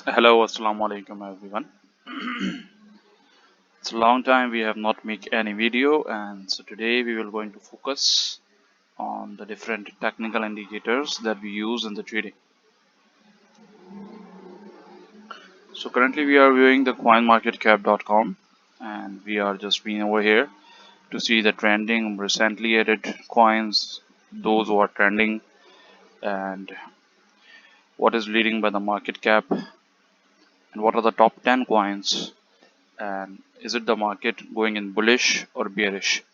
Hello, assalamu alaikum everyone. It's a long time we have not make any video, and so today we will going to focus on the different technical indicators that we use in the trading. So currently we are viewing the coinmarketcap.com, and we are just being over here to see the trending recently added coins, those who are trending, and what is leading by the market cap, and what are the top 10 coins, and is it the market going in bullish or bearish.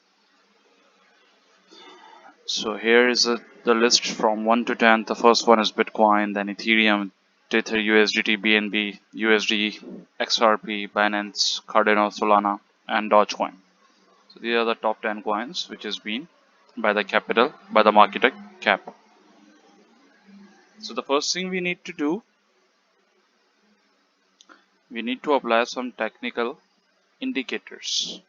So here is the list from 1 to 10. The first one is Bitcoin, then Ethereum, Tether, USDT, BNB, USD, XRP, Binance, Cardano, Solana, and Dogecoin. So these are the top 10 coins which has been by the market cap. So the first thing we need to do, we need to apply some technical indicators.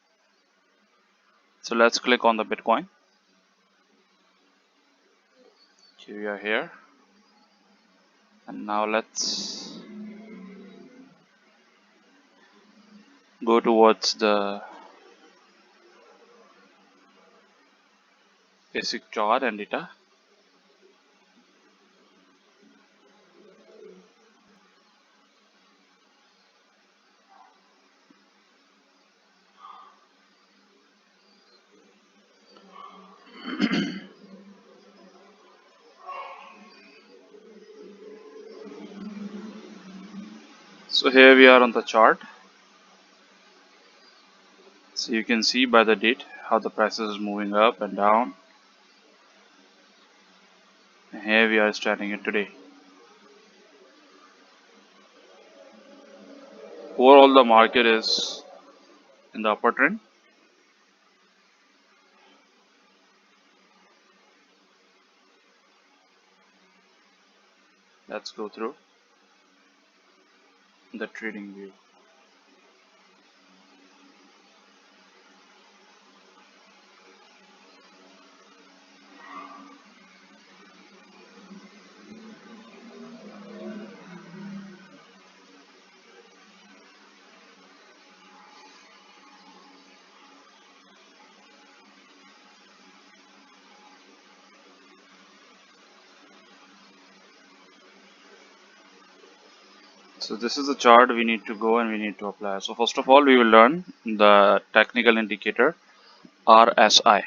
So let's click on the Bitcoin. Here we are here, and now let's go towards the basic chart and data. So here we are on the chart. So you can see by the date how the prices is moving up and down. And here we are starting it today. Overall the market is in the upper trend. Let's go through the trading view. So this is the chart we need to go and we need to apply. So first of all we will learn the technical indicator RSI.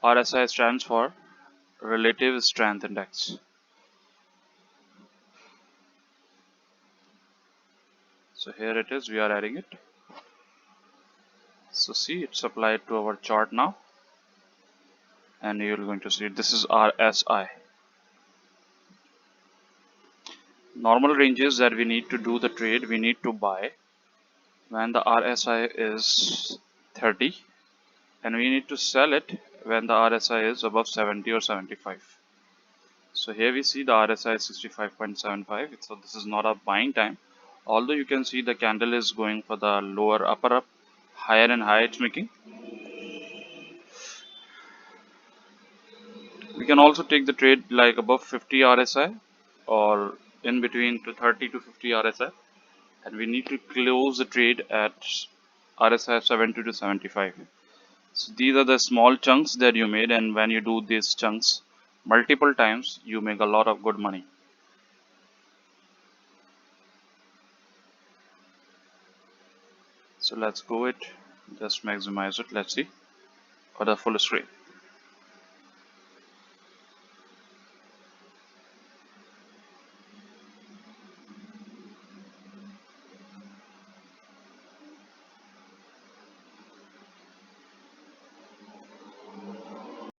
RSI stands for Relative Strength Index. So here it is, we are adding it. So see, it's applied to our chart now, and you're going to see this is RSI. Normal ranges that we need to do the trade, we need to buy when the RSI is 30, and we need to sell it when the RSI is above 70 or 75. So here we see the RSI is 65.75. So this is not a buying time, although you can see the candle is going for the lower upper up, higher and higher it's making. We can also take the trade like above 50 RSI or in between to 30 to 50 RSI, and we need to close the trade at RSI 70 to 75. So these are the small chunks that you made, and when you do these chunks multiple times, you make a lot of good money. So let's go it, just maximize it. Let's see for the full screen.